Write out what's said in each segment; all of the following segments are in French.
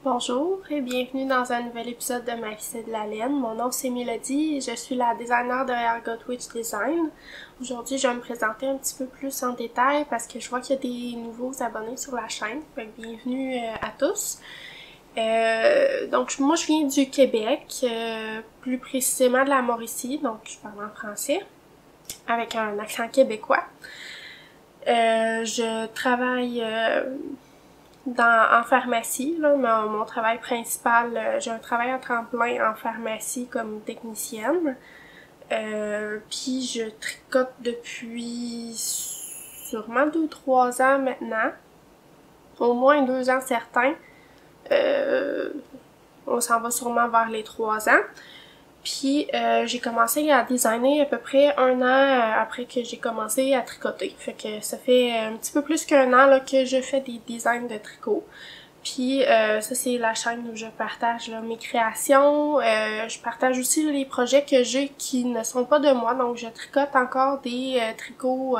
Bonjour et bienvenue dans un nouvel épisode de Ma vie c'est de la laine. Mon nom c'est Mélodie et je suis la designer derrière Godwitch Design. Aujourd'hui, je vais me présenter un petit peu plus en détail parce que je vois qu'il y a des nouveaux abonnés sur la chaîne. Fait que bienvenue à tous. Donc moi je viens du Québec, plus précisément de la Mauricie, donc je parle en français avec un accent québécois. Je travaille en pharmacie, là, mon travail principal, j'ai un travail à temps plein en pharmacie comme technicienne. Puis je tricote depuis sûrement 2-3 ans maintenant. Au moins 2 ans certains. On s'en va sûrement vers les 3 ans. Puis j'ai commencé à designer à peu près 1 an après que j'ai commencé à tricoter. Fait que ça fait un petit peu plus qu'1 an là, que je fais des designs de tricot. Puis ça c'est la chaîne où je partage là, mes créations. Je partage aussi les projets que j'ai qui ne sont pas de moi. Donc je tricote encore des tricots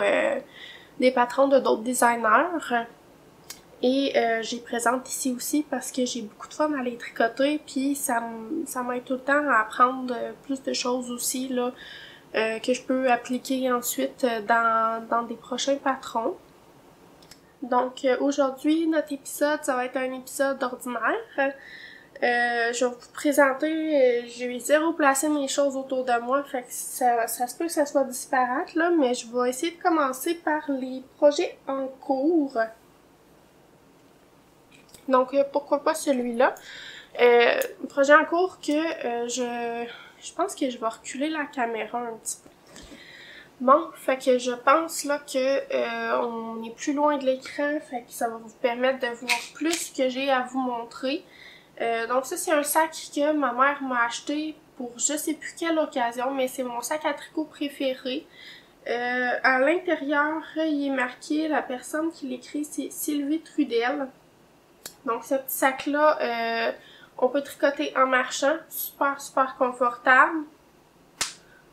des patrons de d'autres designers. Et j'y présente ici aussi parce que j'ai beaucoup de fun à les tricoter, puis ça m'aide tout le temps à apprendre plus de choses aussi là que je peux appliquer ensuite dans des prochains patrons. Donc aujourd'hui, notre épisode, ça va être un épisode ordinaire. Je vais vous présenter, j'ai zéro placé mes choses autour de moi, fait que ça se peut que ça soit disparate là, mais je vais essayer de commencer par les projets en cours. Donc, pourquoi pas celui-là. Projet en cours que je pense que je vais reculer la caméra un petit peu. Bon, fait que je pense là que on est plus loin de l'écran, fait que ça va vous permettre de voir plus ce que j'ai à vous montrer. Donc ça, c'est un sac que ma mère m'a acheté pour je sais plus quelle occasion, mais c'est mon sac à tricot préféré. À l'intérieur, il est marqué, la personne qui l'écrit, c'est Sylvie Trudel. Donc ce petit sac-là, on peut tricoter en marchant, super confortable.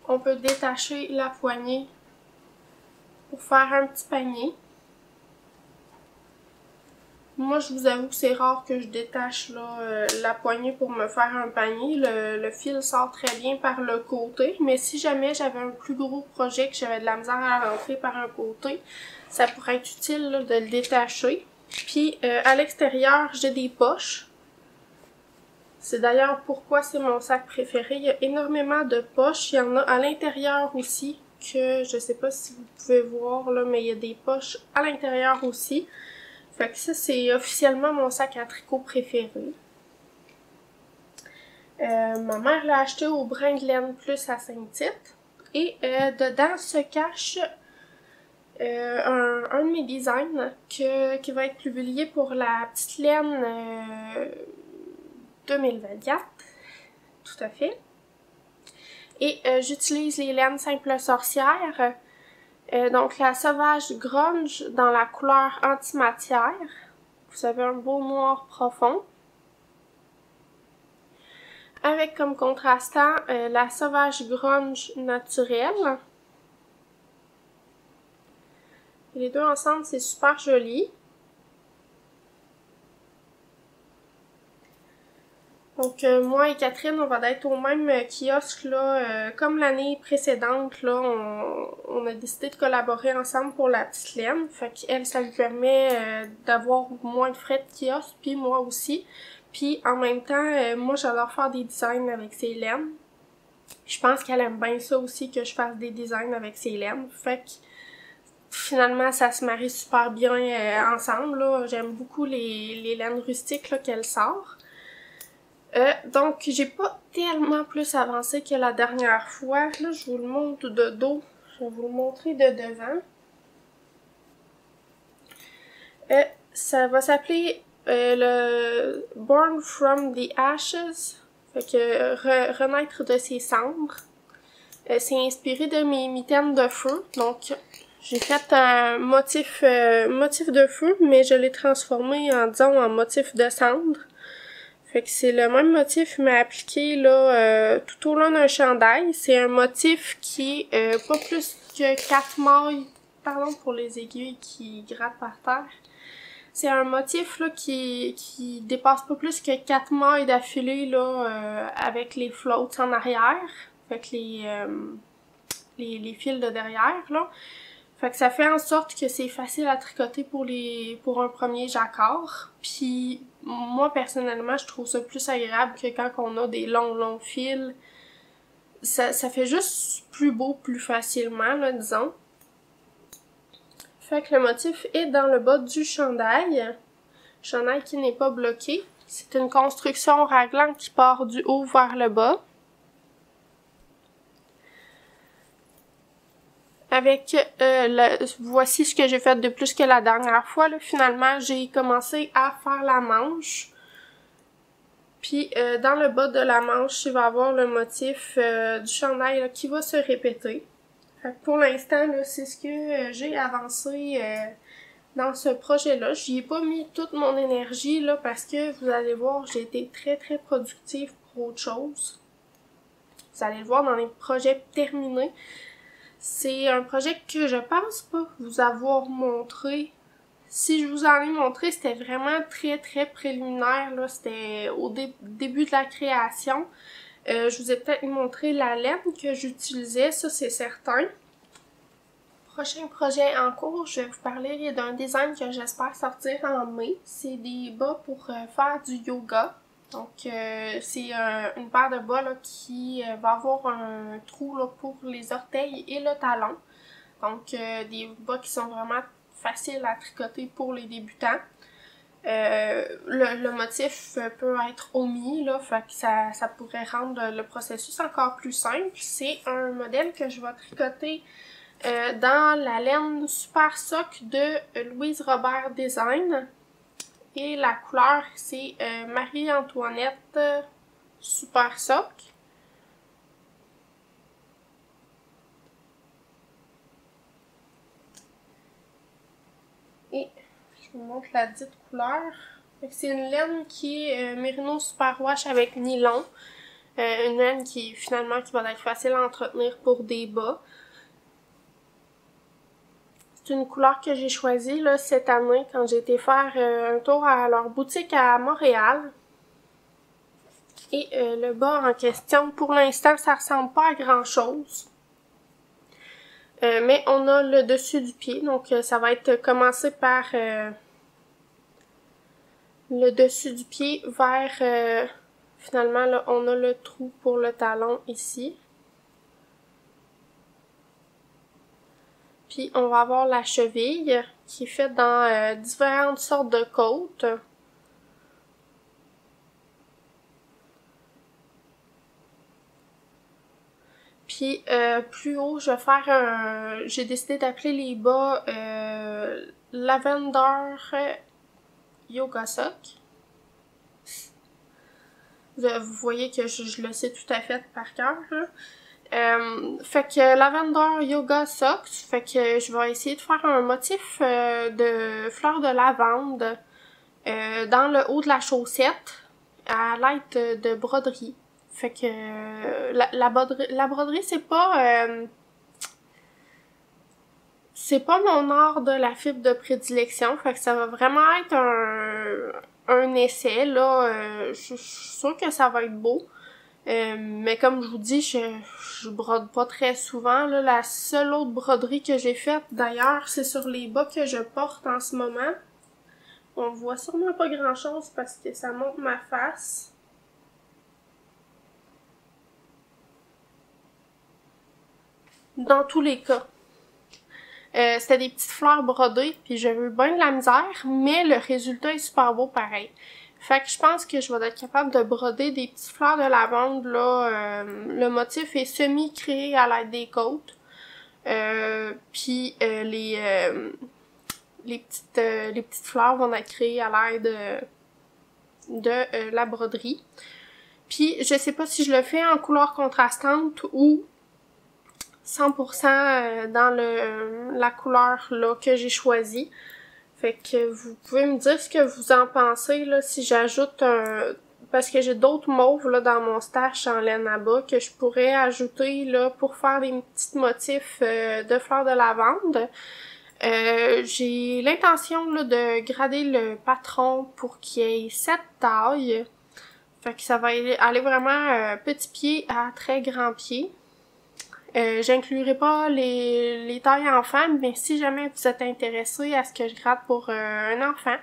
On peut détacher la poignée pour faire un petit panier. Moi, je vous avoue que c'est rare que je détache là, la poignée pour me faire un panier. Le fil sort très bien par le côté, mais si jamais j'avais un plus gros projet que j'avais de la misère à rentrer par un côté, ça pourrait être utile là, de le détacher. Puis à l'extérieur, j'ai des poches. C'est d'ailleurs pourquoi c'est mon sac préféré. Il y a énormément de poches. Il y en a à l'intérieur aussi, que je sais pas si vous pouvez voir là, mais il y a des poches à l'intérieur aussi. Fait que ça, c'est officiellement mon sac à tricot préféré. Ma mère l'a acheté au Brin de laine plus à Saint-Tite. Et dedans se cache un de mes designs qui va être publié pour la petite laine 2024. Tout à fait. Et j'utilise les laines Simple Sorcière. Donc la Sauvage Grunge dans la couleur antimatière. Vous avez un beau noir profond. Avec comme contrastant la Sauvage Grunge naturelle. Les deux ensemble, c'est super joli. Donc moi et Catherine, on va être au même kiosque là, comme l'année précédente là, on a décidé de collaborer ensemble pour la petite laine. Fait qu'elle, ça lui permet d'avoir moins de frais de kiosque, puis moi aussi. Puis en même temps, moi j'adore faire des designs avec ses laines. Je pense qu'elle aime bien ça aussi que je fasse des designs avec ses laines. Fait que finalement ça se marie super bien ensemble là. J'aime beaucoup les laines rustiques là qu'elle sort. Donc, j'ai pas tellement plus avancé que la dernière fois. Là, je vous le montre de dos. Je vais vous le montrer de devant. Ça va s'appeler le Born from the Ashes. Fait que renaître de ses cendres. C'est inspiré de mes mitaines de feu. Donc, j'ai fait un motif de feu, mais je l'ai transformé en motif de cendre. Fait que c'est le même motif mais appliqué là tout au long d'un chandail. C'est un motif qui est pas plus que 4 mailles. Pardon pour les aiguilles qui grattent par terre. C'est un motif là qui dépasse pas plus que 4 mailles d'affilée là avec les floats en arrière, avec les fils de derrière là. Fait que ça fait en sorte que c'est facile à tricoter pour un premier jacquard. Puis moi personnellement, je trouve ça plus agréable que quand on a des longs fils. Ça fait juste plus beau, plus facilement, là, disons. Fait que le motif est dans le bas du chandail. Chandail qui n'est pas bloqué. C'est une construction raglan qui part du haut vers le bas. Avec, voici ce que j'ai fait de plus que la dernière fois, là. Finalement, j'ai commencé à faire la manche. Puis, dans le bas de la manche, il va y avoir le motif du chandail là, qui va se répéter. Fait que pour l'instant, là, c'est ce que j'ai avancé dans ce projet-là. J'y ai pas mis toute mon énergie, là, parce que, vous allez voir, j'ai été très productive pour autre chose. Vous allez le voir dans les projets terminés. C'est un projet que je pense pas vous avoir montré. Si je vous en ai montré, c'était vraiment très préliminaire, là. C'était au début de la création. Je vous ai peut-être montré la laine que j'utilisais, ça c'est certain. Prochain projet en cours, je vais vous parler d'un design que j'espère sortir en mai. C'est des bas pour faire du yoga. Donc, c'est une paire de bas là, qui va avoir un trou là, pour les orteils et le talon. Donc, des bas qui sont vraiment faciles à tricoter pour les débutants. Le motif peut être omis, là, fait que ça pourrait rendre le processus encore plus simple. C'est un modèle que je vais tricoter dans la laine Super Sock de Louise Robert Design. Et la couleur, c'est Marie-Antoinette Super Sock. Et je vous montre la dite couleur. C'est une laine qui est Merino Super Wash avec nylon. Une laine qui finalement qui va être facile à entretenir pour des bas. C'est une couleur que j'ai choisie là, cette année quand j'ai été faire un tour à leur boutique à Montréal. Et le bas en question, pour l'instant, ça ressemble pas à grand chose. Mais on a le dessus du pied, donc ça va être commencé par le dessus du pied vers, finalement là, on a le trou pour le talon ici. Puis on va avoir la cheville qui est faite dans différentes sortes de côtes. Puis plus haut, je vais faire j'ai décidé d'appeler les bas Lavender Yoga Sock. Vous voyez que je le sais tout à fait par cœur. Fait que Lavender Yoga Sock, fait que je vais essayer de faire un motif de fleurs de lavande dans le haut de la chaussette à l'aide de broderie. Fait que la broderie, c'est pas mon art de la fibre de prédilection, fait que ça va vraiment être un essai, là. Je suis sûre que ça va être beau. Mais comme je vous dis, je brode pas très souvent, là. La seule autre broderie que j'ai faite, d'ailleurs, c'est sur les bas que je porte en ce moment. On voit sûrement pas grand chose parce que ça montre ma face. Dans tous les cas. C'était des petites fleurs brodées, puis j'ai eu bien de la misère, mais le résultat est super beau pareil. Fait que je pense que je vais être capable de broder des petites fleurs de lavande, là. Le motif est semi-créé à l'aide des côtes. Puis les petites fleurs vont être créées à l'aide de la broderie. Puis je sais pas si je le fais en couleur contrastante ou 100% dans la couleur là que j'ai choisie. Fait que vous pouvez me dire ce que vous en pensez là si j'ajoute parce que j'ai d'autres mauves là dans mon stash en laine à bas que je pourrais ajouter là pour faire des petits motifs de fleurs de lavande. J'ai l'intention là, de grader le patron pour qu'il y ait 7 tailles. Fait que ça va aller vraiment petit pied à très grand pied. J'inclurai pas les tailles enfants, mais si jamais vous êtes intéressé à ce que je grade pour un enfant,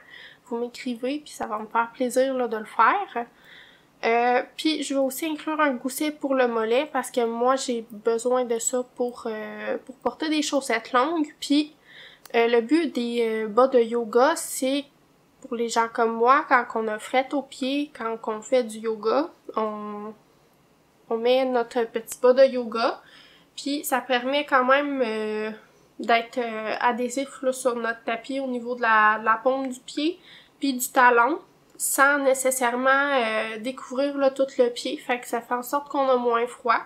vous m'écrivez puis ça va me faire plaisir là, de le faire. Puis je vais aussi inclure un gousset pour le mollet parce que moi j'ai besoin de ça pour porter des chaussettes longues. Puis le but des bas de yoga, c'est pour les gens comme moi, quand on a fret aux pieds, quand on fait du yoga, on met notre petit bas de yoga. Puis ça permet quand même d'être adhésif là, sur notre tapis au niveau de la paume du pied puis du talon sans nécessairement découvrir là, tout le pied. Fait que ça fait en sorte qu'on a moins froid.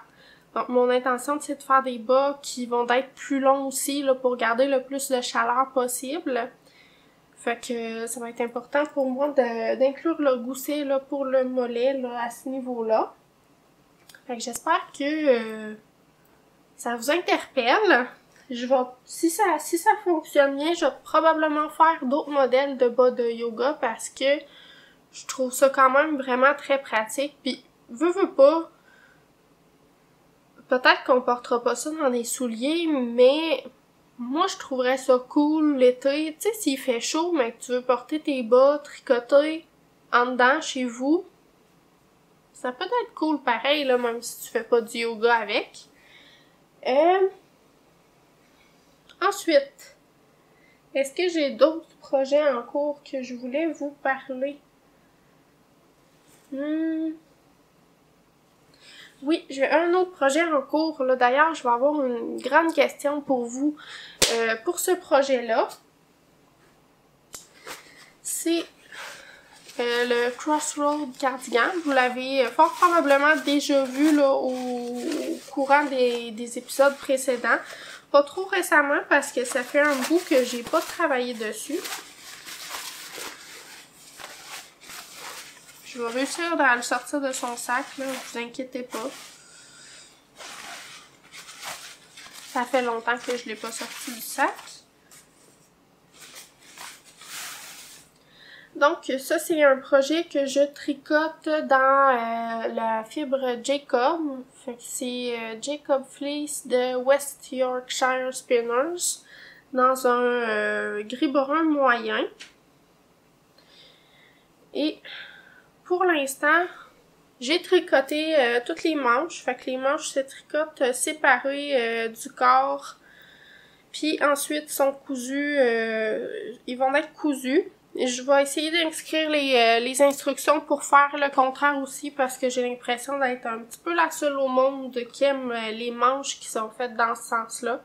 Donc mon intention c'est de faire des bas qui vont être plus longs aussi là, pour garder le plus de chaleur possible. Fait que ça va être important pour moi d'inclure le gousset là, pour le mollet là, à ce niveau-là. Fait que j'espère que ça vous interpelle. Si ça fonctionne bien, je vais probablement faire d'autres modèles de bas de yoga parce que je trouve ça quand même vraiment très pratique. Puis, veux pas, peut-être qu'on portera pas ça dans des souliers, mais moi je trouverais ça cool l'été. Tu sais, s'il fait chaud, mais que tu veux porter tes bas tricotés en dedans chez vous, ça peut être cool pareil, là, même si tu fais pas du yoga avec. Ensuite, est-ce que j'ai d'autres projets en cours que je voulais vous parler? Oui, j'ai un autre projet en cours. Là. D'ailleurs, je vais avoir une grande question pour vous pour ce projet-là. C'est le Crossroad Cardigan. Vous l'avez fort probablement déjà vu là, au courant des épisodes précédents. Pas trop récemment parce que ça fait un bout que j'ai pas travaillé dessus. Je vais réussir à le sortir de son sac, là, vous inquiétez pas. Ça fait longtemps que je l'ai pas sorti du sac. Donc ça c'est un projet que je tricote dans la fibre Jacob. Fait que c'est Jacob Fleece de West Yorkshire Spinners dans un gris brun moyen. Et pour l'instant, j'ai tricoté toutes les manches. Fait que les manches se tricotent séparées du corps. Puis ensuite sont cousus, ils vont être cousus. Et je vais essayer d'inscrire les instructions pour faire le contraire aussi parce que j'ai l'impression d'être un petit peu la seule au monde qui aime les manches qui sont faites dans ce sens-là.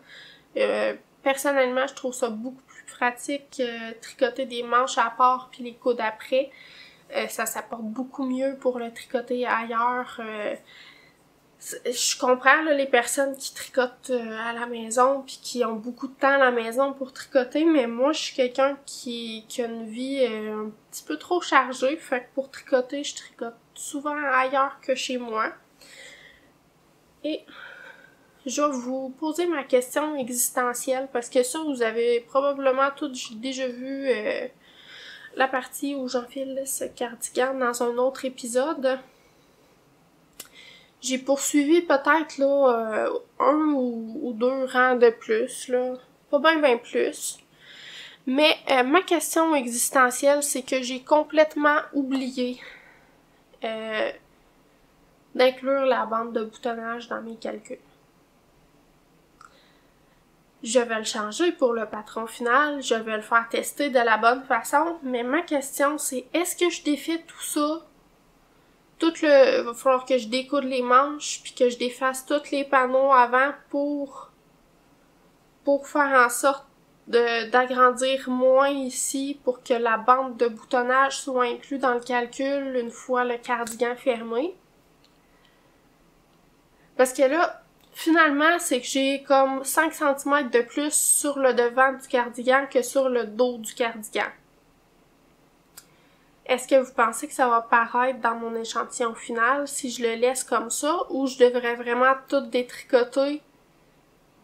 Personnellement, je trouve ça beaucoup plus pratique tricoter des manches à part puis les coudes après. Ça s'apporte beaucoup mieux pour le tricoter ailleurs. Je comprends là, les personnes qui tricotent à la maison puis qui ont beaucoup de temps à la maison pour tricoter, mais moi je suis quelqu'un qui a une vie un petit peu trop chargée, fait que pour tricoter, je tricote souvent ailleurs que chez moi. Et je vais vous poser ma question existentielle parce que ça, vous avez probablement tous déjà vu la partie où j'enfile ce cardigan dans un autre épisode. J'ai poursuivi peut-être là un ou deux rangs de plus, là. Pas bien plus. Mais ma question existentielle, c'est que j'ai complètement oublié d'inclure la bande de boutonnage dans mes calculs. Je vais le changer pour le patron final, je vais le faire tester de la bonne façon, mais ma question c'est, est-ce que je défais tout ça? Il va falloir que je découde les manches puis que je défasse tous les panneaux avant pour faire en sorte d'agrandir moins ici pour que la bande de boutonnage soit inclue dans le calcul une fois le cardigan fermé. Parce que là, finalement, c'est que j'ai comme 5 cm de plus sur le devant du cardigan que sur le dos du cardigan. Est-ce que vous pensez que ça va paraître dans mon échantillon final si je le laisse comme ça ou je devrais vraiment tout détricoter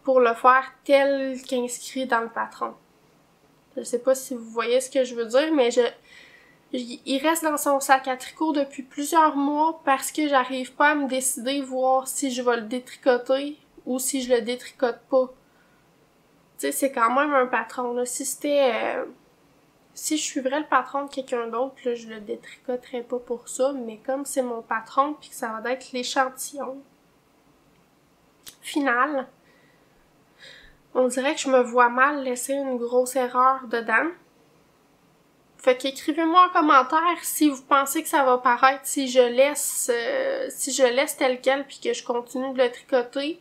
pour le faire tel qu'inscrit dans le patron? Je sais pas si vous voyez ce que je veux dire, mais il reste dans son sac à tricot depuis plusieurs mois parce que j'arrive pas à me décider voir si je vais le détricoter ou si je le détricote pas. Tu sais, c'est quand même un patron, là. Si je suivrais le patron de quelqu'un d'autre, là, je le détricoterais pas pour ça, mais comme c'est mon patron puis que ça va être l'échantillon final, on dirait que je me vois mal laisser une grosse erreur dedans. Fait qu'écrivez-moi en commentaire si vous pensez que ça va paraître si je laisse tel quel puis que je continue de le tricoter,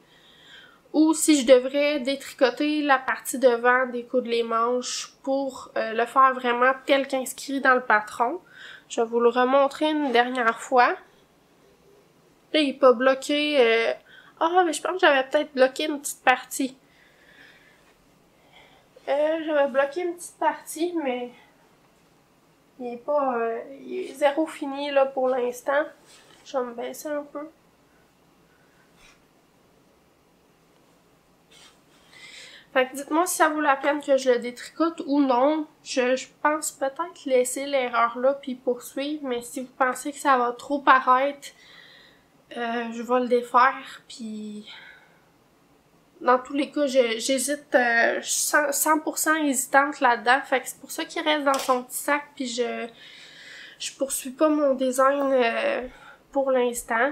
ou si je devrais détricoter la partie devant, découdre les manches pour le faire vraiment tel qu'inscrit dans le patron. Je vais vous le remontrer une dernière fois. Là, il est pas bloqué. Mais je pense que j'avais peut-être bloqué une petite partie. J'avais bloqué une petite partie, mais il est pas... il est zéro fini là pour l'instant. Je vais me baisser un peu. Fait que dites-moi si ça vaut la peine que je le détricote ou non. Je pense peut-être laisser l'erreur là puis poursuivre, mais si vous pensez que ça va trop paraître, je vais le défaire puis... Dans tous les cas, j'hésite, je suis 100% hésitante là-dedans, fait que c'est pour ça qu'il reste dans son petit sac puis je poursuis pas mon design pour l'instant.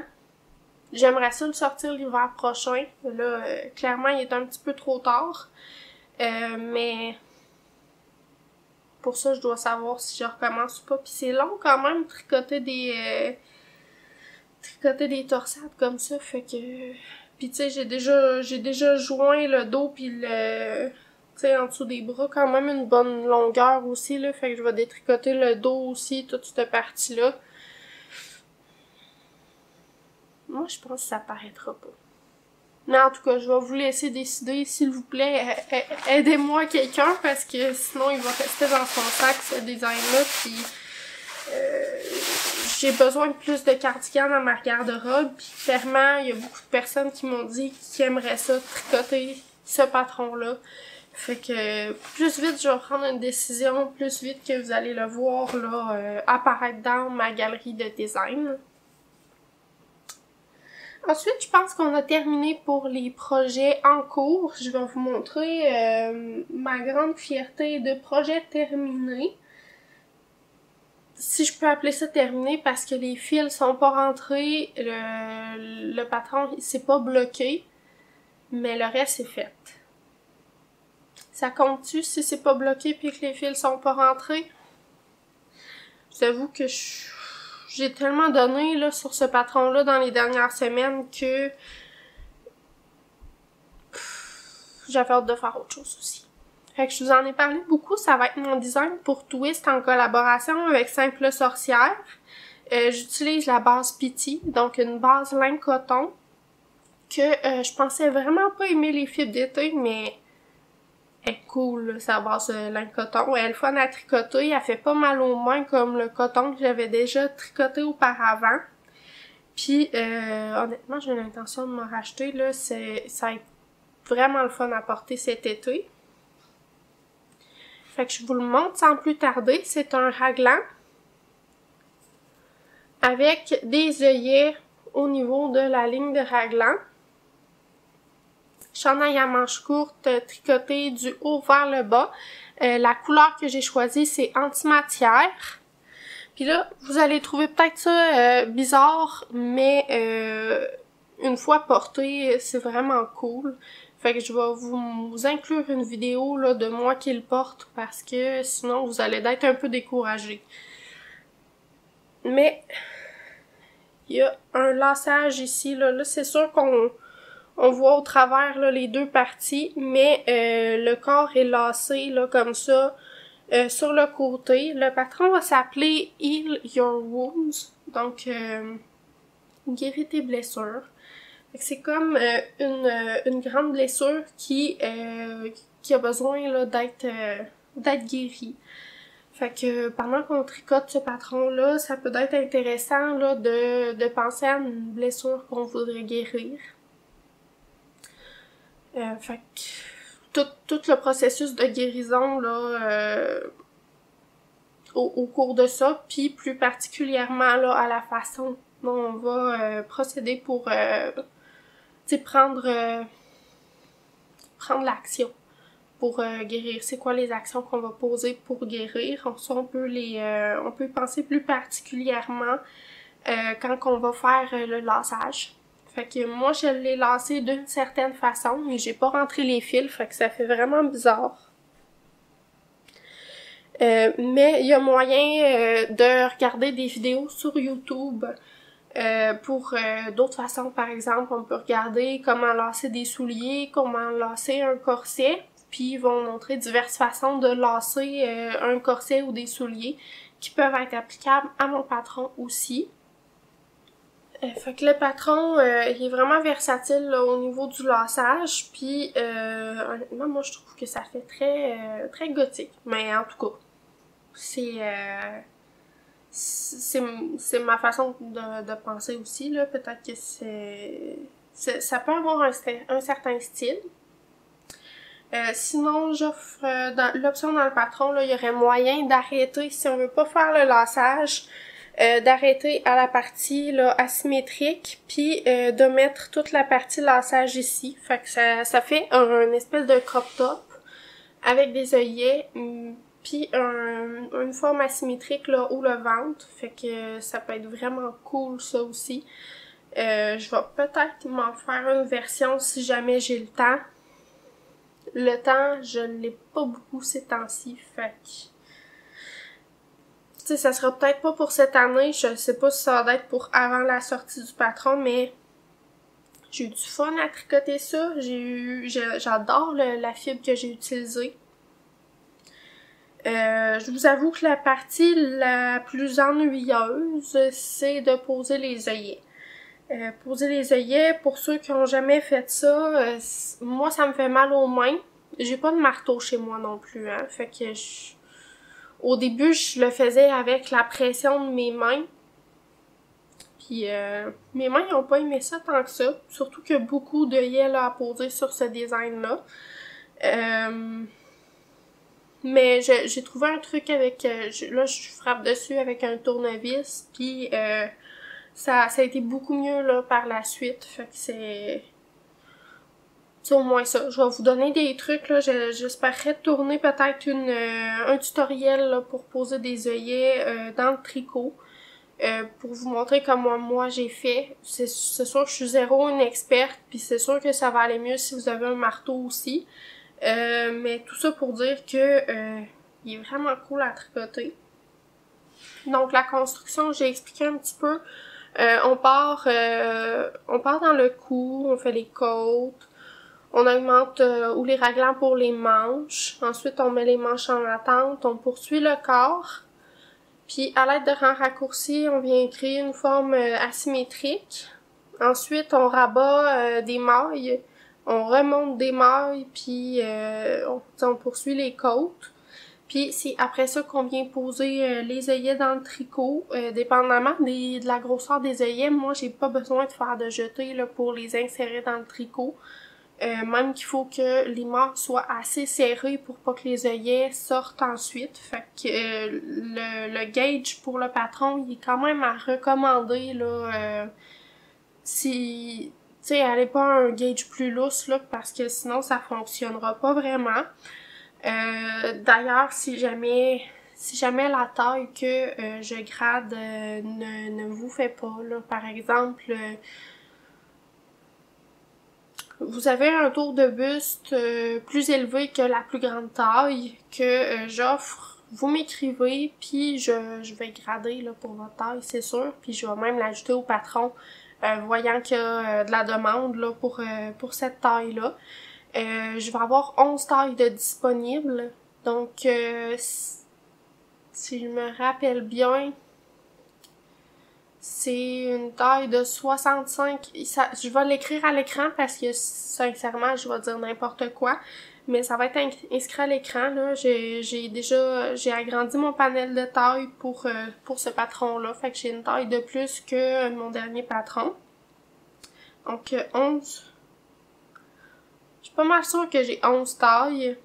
J'aimerais ça le sortir l'hiver prochain. Là, clairement, il est un petit peu trop tard. Mais pour ça, je dois savoir si je recommence ou pas. Puis c'est long quand même, tricoter des torsades comme ça. Fait que... Puis tu sais, j'ai déjà joint le dos puis le... Tu sais, en dessous des bras, quand même une bonne longueur aussi, là. Fait que je vais détricoter le dos aussi, toute cette partie-là. Moi, je pense que ça paraîtra pas. Mais en tout cas, je vais vous laisser décider. S'il vous plaît, aidez-moi quelqu'un parce que sinon, il va rester dans son sac, ce design-là. Puis, j'ai besoin de plus de cardigans dans ma garde-robe. Puis, clairement, il y a beaucoup de personnes qui m'ont dit qu'ils aimeraient ça, tricoter ce patron-là. Fait que, plus vite je vais prendre une décision, plus vite que vous allez le voir, là, apparaître dans ma galerie de design. Ensuite, je pense qu'on a terminé pour les projets en cours. Je vais vous montrer ma grande fierté de projet terminé. Si je peux appeler ça terminé parce que les fils sont pas rentrés, le patron s'est pas bloqué, mais le reste est fait. Ça compte-tu si c'est pas bloqué puis que les fils sont pas rentrés? J'avoue que j'ai tellement donné là sur ce patron-là dans les dernières semaines que j'avais hâte de faire autre chose aussi. Fait que je vous en ai parlé beaucoup, ça va être mon design pour Twist en collaboration avec Simple Sorcière. J'utilise la base Pity, donc une base lin coton que je pensais vraiment pas aimer les fibres d'été, mais elle est cool, là, sa base lin coton. Elle est fun à tricoter, elle fait pas mal aux mains comme le coton que j'avais déjà tricoté auparavant. Puis honnêtement, j'ai l'intention de m'en racheter, là, ça va être vraiment le fun à porter cet été. Fait que je vous le montre sans plus tarder. C'est un raglan avec des œillets au niveau de la ligne de raglan. Chandail à manches courtes tricoté du haut vers le bas. La couleur que j'ai choisie, c'est antimatière. Puis là, vous allez trouver peut-être ça bizarre, mais une fois porté, c'est vraiment cool. Fait que je vais vous inclure une vidéo là, de moi qui le porte parce que sinon vous allez être un peu découragés. Mais il y a un laçage ici, là c'est sûr qu'on voit au travers là, les deux parties, mais le corps est lacé là, comme ça sur le côté. Le patron va s'appeler Heal Your Wounds, donc guéris tes blessures. C'est comme une grande blessure qui a besoin là d'être guérie. Fait que pendant qu'on tricote ce patron-là, ça peut être intéressant là de penser à une blessure qu'on voudrait guérir. Fait que tout le processus de guérison là au cours de ça, puis plus particulièrement là à la façon dont on va procéder pour prendre l'action pour guérir. C'est quoi les actions qu'on va poser pour guérir? Ça, on peut on peut y penser plus particulièrement quand on va faire le lassage. Fait que moi, je l'ai lassé d'une certaine façon, mais j'ai pas rentré les fils, fait que ça fait vraiment bizarre. Mais il y a moyen de regarder des vidéos sur YouTube pour d'autres façons. Par exemple, on peut regarder comment lasser des souliers, comment lasser un corset, puis ils vont montrer diverses façons de lasser un corset ou des souliers qui peuvent être applicables à mon patron aussi. Fait que le patron, il est vraiment versatile là, au niveau du lassage, puis honnêtement, moi je trouve que ça fait très gothique. Mais en tout cas, c'est ma façon de penser aussi, là. Peut-être que ça peut avoir un certain style. Sinon, j'offre l'option dans le patron, là, il y aurait moyen d'arrêter, si on veut pas faire le lassage, d'arrêter à la partie là asymétrique, puis de mettre toute la partie lassage ici. Fait que ça fait un espèce de crop top avec des œillets, puis une forme asymétrique là où le ventre. Fait que ça peut être vraiment cool ça aussi. Je vais peut-être m'en faire une version si jamais j'ai le temps. Le temps, je l'ai pas beaucoup ces temps-ci, fait que... Tu sais, ça sera peut-être pas pour cette année, je sais pas si ça va être pour avant la sortie du patron, mais j'ai eu du fun à tricoter ça. J'adore la fibre que j'ai utilisée. Je vous avoue que la partie la plus ennuyeuse, c'est de poser les œillets. Poser les œillets, pour ceux qui ont jamais fait ça, moi ça me fait mal aux mains. J'ai pas de marteau chez moi non plus, hein. Fait que au début, je le faisais avec la pression de mes mains. Puis mes mains n'ont pas aimé ça tant que ça. Surtout qu'il y a beaucoup d'œillets là, à poser sur ce design-là. Mais j'ai trouvé un truc avec... là, je frappe dessus avec un tournevis. Puis ça a été beaucoup mieux là par la suite. Fait que c'est au moins ça. Je vais vous donner des trucs là. J'espérerais tourner peut-être un tutoriel là, pour poser des œillets dans le tricot. Pour vous montrer comment moi j'ai fait. C'est sûr que je suis zéro une experte. Puis c'est sûr que ça va aller mieux si vous avez un marteau aussi. Mais tout ça pour dire que il est vraiment cool à tricoter. Donc la construction, j'ai expliqué un petit peu. On part dans le cou, on fait les côtes, on augmente ou les raglans pour les manches. Ensuite, on met les manches en attente, on poursuit le corps. Puis à l'aide de rangs raccourcis, on vient créer une forme asymétrique. Ensuite, on rabat des mailles, on remonte des mailles, puis on poursuit les côtes. Puis c'est après ça qu'on vient poser les œillets dans le tricot. Dépendamment de la grosseur des œillets, moi j'ai pas besoin de faire de jeté là, pour les insérer dans le tricot. Même qu'il faut que les marques soient assez serrées pour pas que les œillets sortent ensuite. Fait que le gauge pour le patron, il est quand même à recommander là. Si tu sais, allez pas un gauge plus lousse là, parce que sinon ça fonctionnera pas vraiment. D'ailleurs, si jamais la taille que je grade ne vous fait pas là, par exemple. Vous avez un tour de buste plus élevé que la plus grande taille que j'offre. Vous m'écrivez, puis je vais grader là, pour votre taille, c'est sûr. Puis je vais même l'ajouter au patron, voyant qu'il y a de la demande là, pour cette taille-là. Je vais avoir 11 tailles de disponibles. Donc, si je me rappelle bien... C'est une taille de 65. Je vais l'écrire à l'écran parce que, sincèrement, je vais dire n'importe quoi. Mais ça va être inscrit à l'écran, là. J'ai agrandi mon panel de taille pour ce patron-là. Fait que j'ai une taille de plus que mon dernier patron. Donc, 11. Je suis pas mal sûre que j'ai 11 tailles.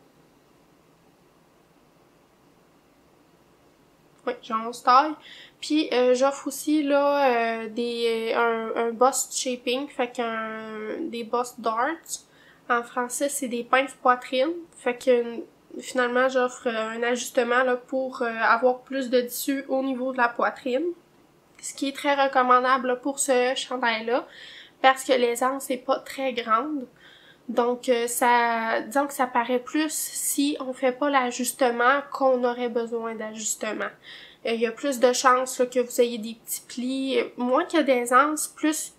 Oui, j'ai 11 tailles. Puis j'offre aussi là un bust shaping, fait des bust darts. En français, c'est des pinces poitrine. Fait que finalement, j'offre un ajustement là pour avoir plus de tissu au niveau de la poitrine. Ce qui est très recommandable là, pour ce chandail-là, parce que l'aisance n'est pas très grande. Donc disons que ça paraît plus si on fait pas l'ajustement qu'on aurait besoin d'ajustement. Il y a plus de chances là, que vous ayez des petits plis, moins qu'il y a d'aisance, plus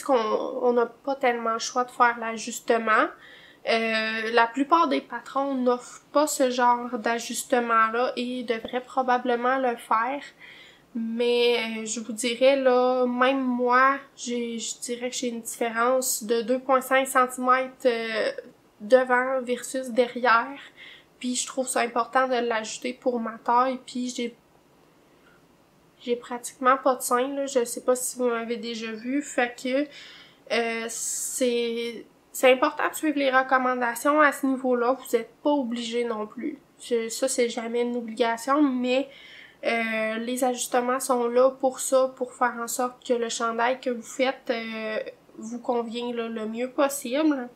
qu'on n'a pas tellement le choix de faire l'ajustement. La plupart des patrons n'offrent pas ce genre d'ajustement-là et devraient probablement le faire. Mais je vous dirais, là, même moi, je dirais que j'ai une différence de 2,5 cm devant versus derrière. Puis je trouve ça important de l'ajouter pour ma taille. Puis j'ai pratiquement pas de seins, là. Je sais pas si vous m'avez déjà vu. Fait que c'est important de suivre les recommandations à ce niveau-là. Vous êtes pas obligé non plus. Ça, c'est jamais une obligation, mais les ajustements sont là pour ça, pour faire en sorte que le chandail que vous faites vous convient là, le mieux possible.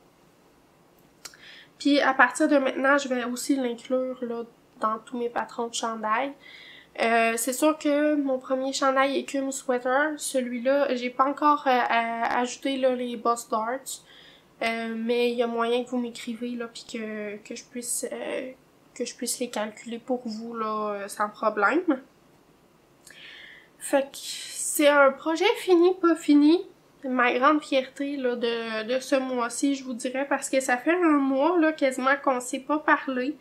Puis à partir de maintenant, je vais aussi l'inclure là dans tous mes patrons de chandail. C'est sûr que mon premier chandail écume sweater, celui-là, j'ai pas encore ajouté là, les bust darts. Mais il y a moyen que vous m'écrivez là puis que je puisse les calculer pour vous là sans problème. Fait que c'est un projet fini, pas fini. Ma grande fierté là de ce mois-ci, je vous dirais, parce que ça fait un mois là quasiment qu'on s'est pas parlé.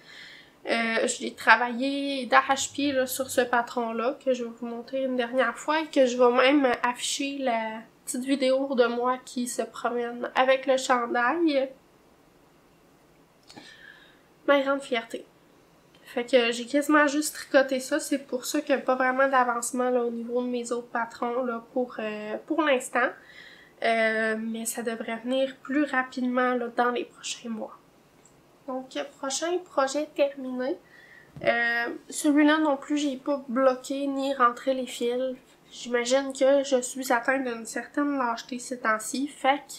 J'ai travaillé d'arrache-pied là sur ce patron-là que je vais vous montrer une dernière fois et que je vais même afficher la petite vidéo de moi qui se promène avec le chandail. Ma grande fierté. Fait que j'ai quasiment juste tricoté ça, c'est pour ça qu'il n'y a pas vraiment d'avancement là au niveau de mes autres patrons là pour l'instant. Mais ça devrait venir plus rapidement là, dans les prochains mois. Donc, prochain projet terminé. Celui-là non plus, j'ai pas bloqué ni rentré les fils. J'imagine que je suis atteinte d'une certaine lâcheté ces temps-ci. Fait que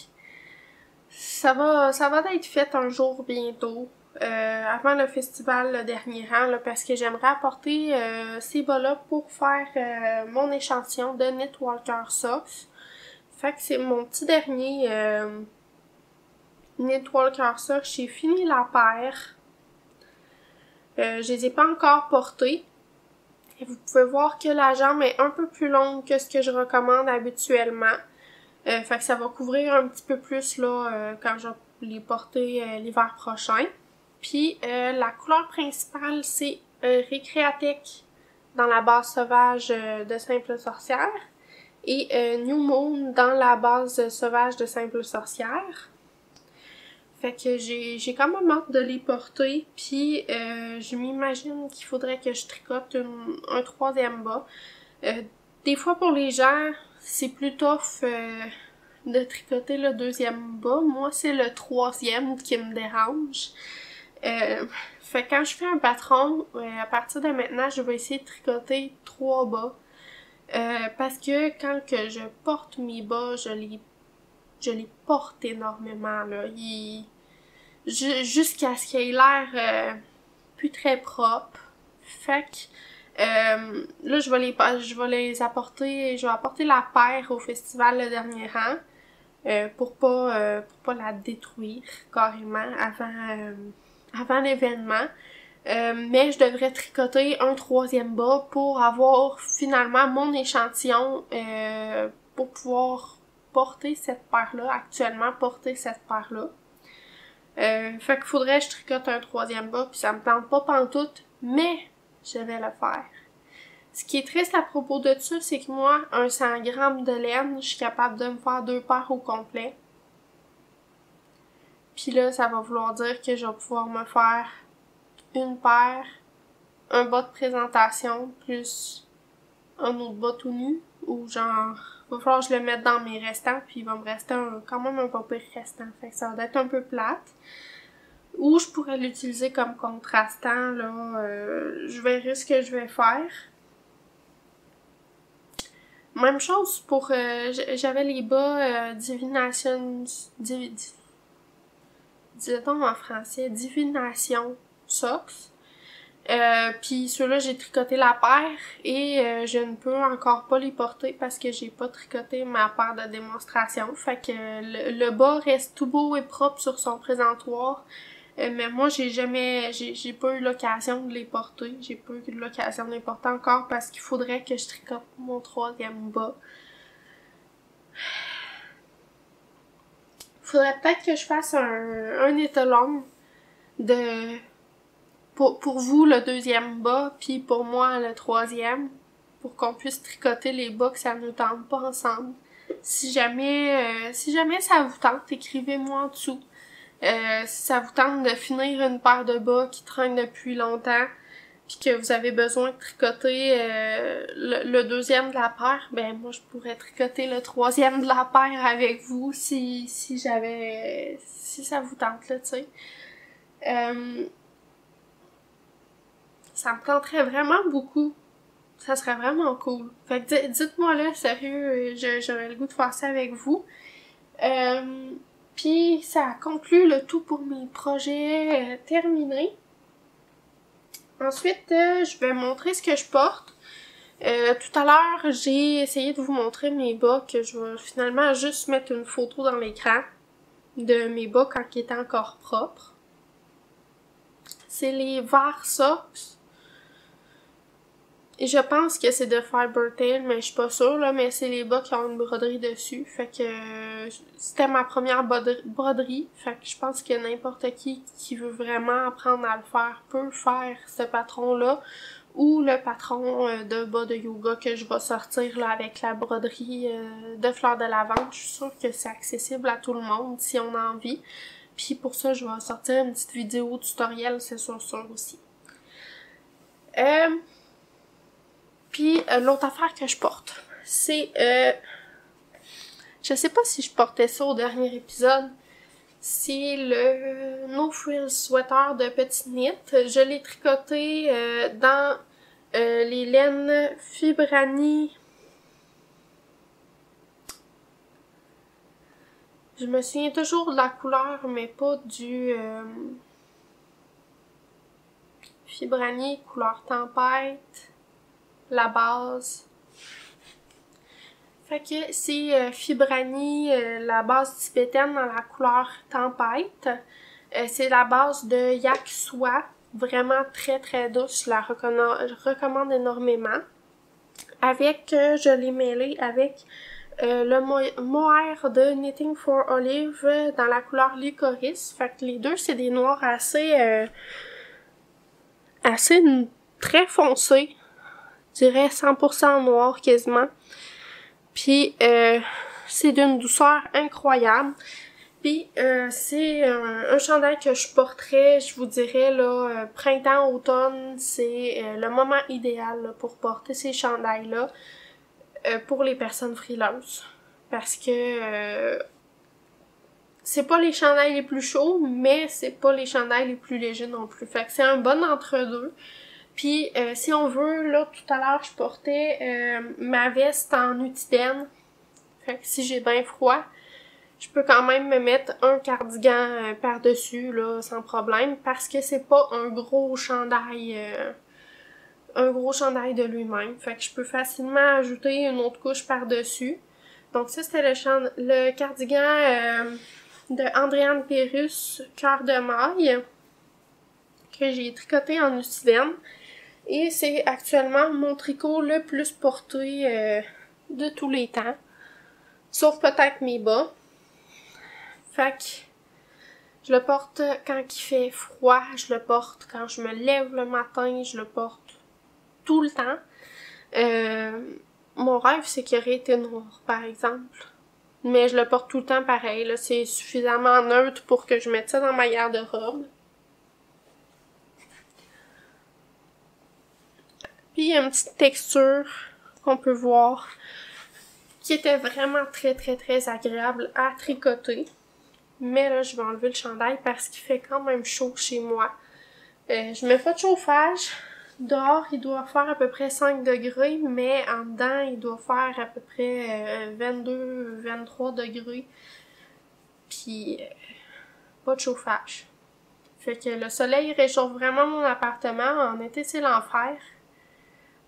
ça va être fait un jour bientôt. Avant le festival le dernier rang, là, parce que j'aimerais apporter ces bas-là pour faire mon échantillon de Knitwalker Socks. Fait que c'est mon petit dernier Knitwalker Socks. J'ai fini la paire. Je les ai pas encore portés. Et vous pouvez voir que la jambe est un peu plus longue que ce que je recommande habituellement. Fait que ça va couvrir un petit peu plus là quand je vais les porter l'hiver prochain. Puis la couleur principale, c'est Récréatech dans la base sauvage de Simple Sorcière et New Moon dans la base sauvage de Simple Sorcière. Fait que j'ai quand même hâte de les porter, puis je m'imagine qu'il faudrait que je tricote un troisième bas. Des fois pour les gens, c'est plus tough de tricoter le deuxième bas. Moi, c'est le troisième qui me dérange. Fait que quand je fais un patron, à partir de maintenant, je vais essayer de tricoter 3 bas. Parce que quand que je porte mes bas, je les porte énormément, là. Jusqu'à ce qu'il ait l'air plus très propre. Fait que là, je vais les apporter, je vais apporter la paire au festival le dernier rang. Pour pas la détruire carrément avant l'événement. Mais je devrais tricoter un troisième bas pour avoir finalement mon échantillon pour pouvoir porter cette paire-là, actuellement porter cette paire-là. Fait qu'il faudrait que je tricote un troisième bas, puis ça me tente pas pantoute, mais je vais le faire. Ce qui est triste à propos de ça, c'est que moi, un 100 grammes de laine, je suis capable de me faire 2 paires au complet. Puis là, ça va vouloir dire que je vais pouvoir me faire une paire, un bas de présentation, plus un autre bas tout nu, ou genre va falloir que je le mette dans mes restants, puis il va me rester quand même un peu pire restant. Fait que ça va être un peu plate. Ou je pourrais l'utiliser comme contrastant, là. Je verrai ce que je vais faire. Même chose pour... j'avais les bas Divination... Disait-on en français? Divination Socks. Puis ceux-là, j'ai tricoté la paire et je ne peux encore pas les porter parce que j'ai pas tricoté ma paire de démonstration. Fait que le bas reste tout beau et propre sur son présentoir. Mais moi, j'ai pas eu l'occasion de les porter. J'ai pas eu l'occasion de les porter encore parce qu'il faudrait que je tricote mon 3e bas. Faudrait peut-être que je fasse un étalon de... Pour vous, le 2e bas, puis pour moi, le 3e, pour qu'on puisse tricoter les bas que ça ne nous tente pas ensemble. Si jamais ça vous tente, écrivez-moi en dessous. Si ça vous tente de finir une paire de bas qui traîne depuis longtemps, puis que vous avez besoin de tricoter le 2e de la paire, ben moi je pourrais tricoter le 3e de la paire avec vous si ça vous tente là, tu sais. Ça me tenterait vraiment beaucoup. Ça serait vraiment cool. Fait que dites-moi là, sérieux, j'aurais le goût de faire ça avec vous. Puis ça conclut le tout pour mes projets terminés. Ensuite, je vais montrer ce que je porte. Tout à l'heure, j'ai essayé de vous montrer mes bas, que je vais finalement juste mettre une photo dans l'écran de mes bas quand ils étaient encore propres. C'est les Var Socks. Et je pense que c'est de Fibertail, mais je suis pas sûre, là, mais c'est les bas qui ont une broderie dessus. Fait que c'était ma première broderie. Fait que je pense que n'importe qui veut vraiment apprendre à le faire peut faire ce patron-là. Ou le patron de bas de yoga que je vais sortir là avec la broderie de fleurs de lavande. Je suis sûre que c'est accessible à tout le monde si on a envie. Puis pour ça, je vais sortir une petite vidéo tutoriel, c'est sûr aussi. Puis l'autre affaire que je porte, c'est... je sais pas si je portais ça au dernier épisode. C'est le No Frills Sweater de Petite Knit. Je l'ai tricoté dans les laines Fibrani. Je me souviens toujours de la couleur, mais pas du... Fibrani, couleur tempête. La base. Fait que c'est Fibrani, la base tibétaine dans la couleur tempête. C'est la base de Yak Soie, vraiment très très douce, je la recommande énormément. Avec, je l'ai mêlé avec le mohair de Knitting for Olive dans la couleur licorice. Fait que les deux, c'est des noirs assez très foncés. Je dirais 100% noir quasiment. Puis c'est d'une douceur incroyable. Puis c'est un chandail que je porterais, je vous dirais là, printemps-automne, c'est le moment idéal là, pour porter ces chandails-là pour les personnes frileuses. Parce que c'est pas les chandails les plus chauds, mais c'est pas les chandails les plus légers non plus. Fait que c'est un bon entre-deux. Puis si on veut, là, tout à l'heure, je portais ma veste en utibène. Fait que si j'ai bien froid, je peux quand même me mettre un cardigan par-dessus, là, sans problème, parce que c'est pas un gros chandail de lui-même. Fait que je peux facilement ajouter une autre couche par-dessus. Donc ça, c'était le cardigan de Andréane Pérus, cœur de maille, que j'ai tricoté en utibène. Et c'est actuellement mon tricot le plus porté de tous les temps. Sauf peut-être mes bas. Fait que je le porte quand il fait froid, je le porte quand je me lève le matin, je le porte tout le temps. Mon rêve, c'est qu'il aurait été noir, par exemple. Mais je le porte tout le temps pareil, là. C'est suffisamment neutre pour que je mette ça dans ma garde-robe. Puis il y a une petite texture qu'on peut voir qui était vraiment très très très agréable à tricoter. Mais là, je vais enlever le chandail parce qu'il fait quand même chaud chez moi. Je mets pas de chauffage. Dehors, il doit faire à peu près 5 degrés, mais en dedans, il doit faire à peu près 22-23 degrés. Puis, pas de chauffage. Fait que le soleil réchauffe vraiment mon appartement. En été, c'est l'enfer.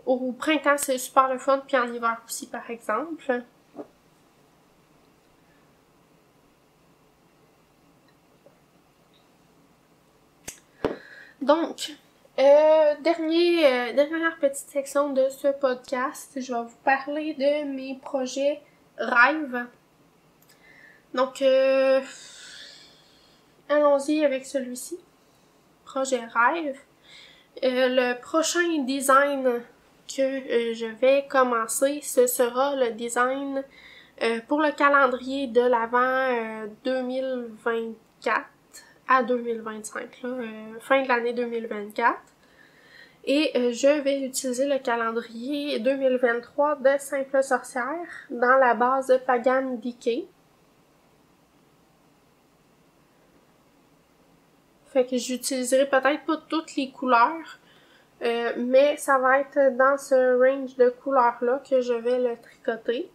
Au printemps, c'est super le fun, puis en hiver aussi, par exemple. Donc, dernière petite section de ce podcast, je vais vous parler de mes projets rêves. Donc, allons-y avec celui-ci. Projet rêve. Le prochain design que je vais commencer, ce sera le design pour le calendrier de l'Avent 2024 à 2025, là, fin de l'année 2024. Et je vais utiliser le calendrier 2023 de Simple Sorcière dans la base Pagan Decay. Fait que j'utiliserai peut-être pas toutes les couleurs, mais ça va être dans ce range de couleurs-là que je vais le tricoter.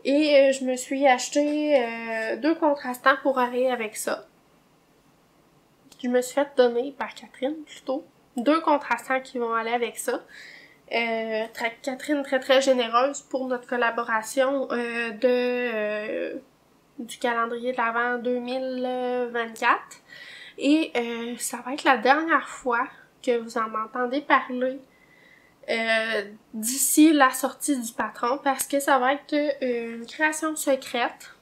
Et je me suis acheté 2 contrastants pour aller avec ça. Je me suis fait donner par Catherine, plutôt. 2 contrastants qui vont aller avec ça. Catherine très très généreuse pour notre collaboration du calendrier de l'Avent 2024. Et ça va être la dernière fois que vous en entendez parler d'ici la sortie du patron, parce que ça va être une création secrète.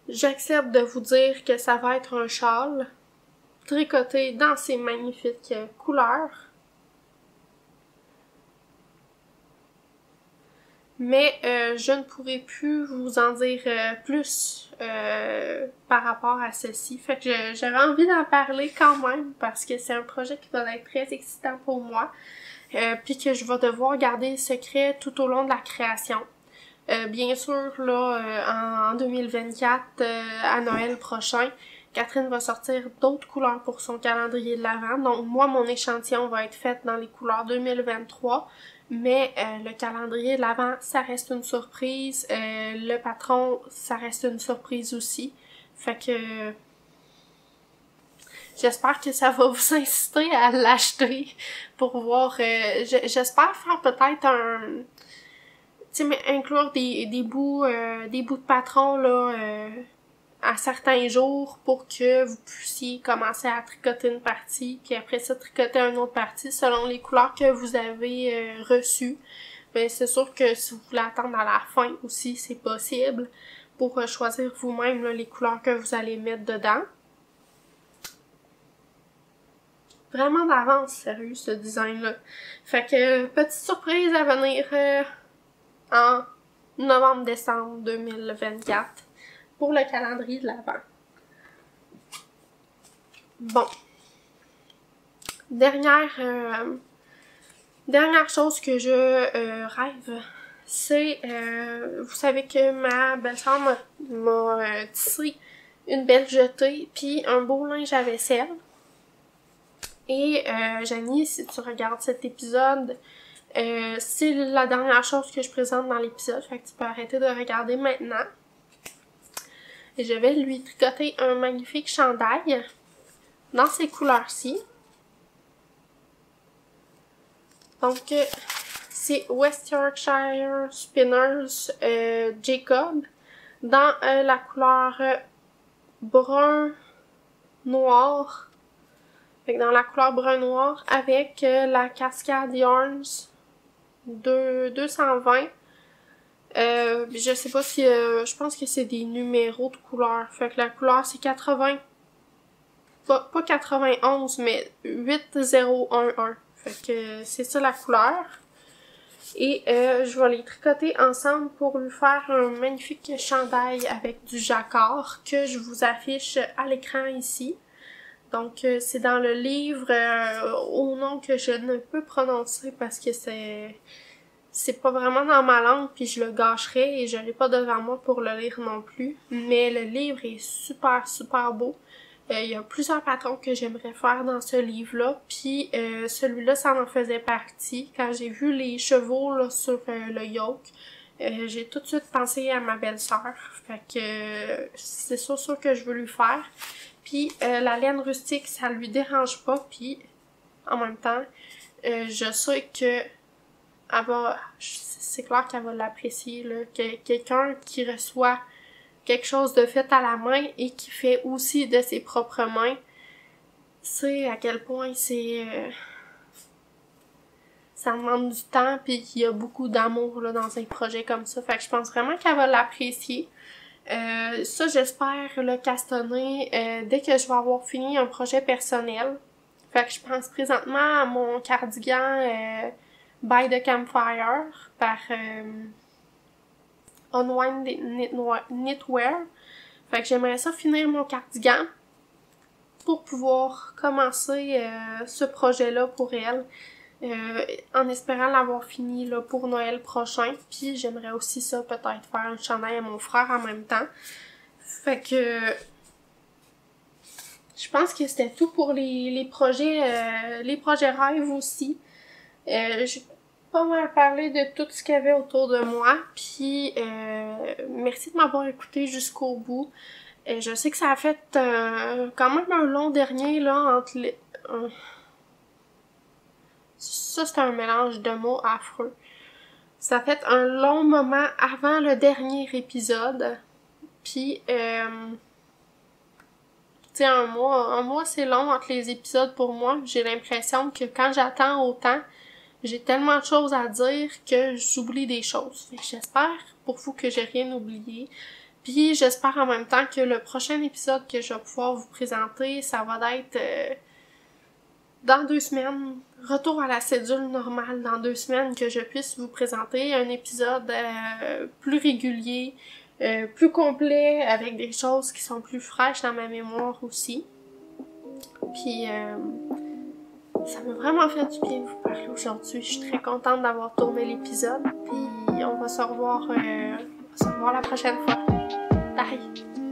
J'accepte de vous dire que ça va être un châle tricoté dans ces magnifiques couleurs. Mais je ne pourrai plus vous en dire plus par rapport à ceci. Fait que j'avais envie d'en parler quand même parce que c'est un projet qui va être très excitant pour moi. Puis que je vais devoir garder le secret tout au long de la création. Bien sûr, là, en 2024, à Noël prochain, Catherine va sortir d'autres couleurs pour son calendrier de l'Avent. Donc, moi, mon échantillon va être fait dans les couleurs 2023. Mais le calendrier de l'Avent, ça reste une surprise. Le patron, ça reste une surprise aussi. Fait que j'espère que ça va vous inciter à l'acheter pour voir. J'espère faire peut-être tu sais, mais inclure des bouts de patron là à certains jours pour que vous puissiez commencer à tricoter une partie, puis après ça tricoter une autre partie selon les couleurs que vous avez reçues. Mais c'est sûr que si vous voulez attendre à la fin aussi, c'est possible pour choisir vous-même là, les couleurs que vous allez mettre dedans. Vraiment d'avance, sérieux, ce design-là. Fait que, petite surprise à venir en novembre-décembre 2024 pour le calendrier de l'Avent. Bon. Dernière chose que je rêve, c'est, vous savez que ma belle-sœur m'a tissé une belle jetée puis un beau linge à vaisselle. Et Janie, si tu regardes cet épisode, c'est la dernière chose que je présente dans l'épisode, fait que tu peux arrêter de regarder maintenant. Et je vais lui tricoter un magnifique chandail dans ces couleurs-ci. Donc, c'est West Yorkshire Spinners Jacob dans la couleur brun-noir. Fait que dans la couleur brun-noir avec la Cascade Yarns 220. Je sais pas si... je pense que c'est des numéros de couleurs. Fait que la couleur, c'est 80... Pas 91, mais 8011. Fait que c'est ça la couleur. Et je vais les tricoter ensemble pour lui faire un magnifique chandail avec du jacquard que je vous affiche à l'écran ici. Donc, c'est dans le livre au nom que je ne peux prononcer parce que c'est c'est pas vraiment dans ma langue, puis je le gâcherais et je l'ai pas devant moi pour le lire non plus. Mais le livre est super, super beau. Il y a plusieurs patrons que j'aimerais faire dans ce livre-là, puis celui-là, ça en faisait partie. Quand j'ai vu les chevaux là, sur le yoke, j'ai tout de suite pensé à ma belle-sœur. Fait que c'est sûr que je veux lui faire. Puis la laine rustique, ça lui dérange pas, puis en même temps, je sais que c'est clair qu'elle va l'apprécier, là. Quelqu'un qui reçoit quelque chose de fait à la main et qui fait aussi de ses propres mains, c'est à quel point ça demande du temps puis qu'il y a beaucoup d'amour là dans un projet comme ça. Fait que je pense vraiment qu'elle va l'apprécier. Ça, j'espère le castonner dès que je vais avoir fini un projet personnel. Fait que je pense présentement à mon cardigan By the Campfire par Unwind Knitwear. Fait que j'aimerais ça finir mon cardigan pour pouvoir commencer ce projet-là pour elle. En espérant l'avoir fini là, pour Noël prochain. Puis j'aimerais aussi ça, peut-être faire un chandail à mon frère en même temps. Fait que je pense que c'était tout pour les projets rêves aussi. J'ai pas mal parlé de tout ce qu'il y avait autour de moi. Puis merci de m'avoir écouté jusqu'au bout. Je sais que ça a fait quand même un long dernier là entre les... Ça, c'est un mélange de mots affreux. Ça fait un long moment avant le dernier épisode. Puis, tu sais, un mois c'est long entre les épisodes pour moi. J'ai l'impression que quand j'attends autant, j'ai tellement de choses à dire que j'oublie des choses. J'espère pour vous que j'ai rien oublié. Puis, j'espère en même temps que le prochain épisode que je vais pouvoir vous présenter, ça va être... dans 2 semaines, retour à la cédule normale dans 2 semaines, que je puisse vous présenter un épisode plus régulier, plus complet, avec des choses qui sont plus fraîches dans ma mémoire aussi. Puis, ça m'a vraiment fait du bien de vous parler aujourd'hui. Je suis très contente d'avoir tourné l'épisode. Puis, on va se revoir la prochaine fois. Bye!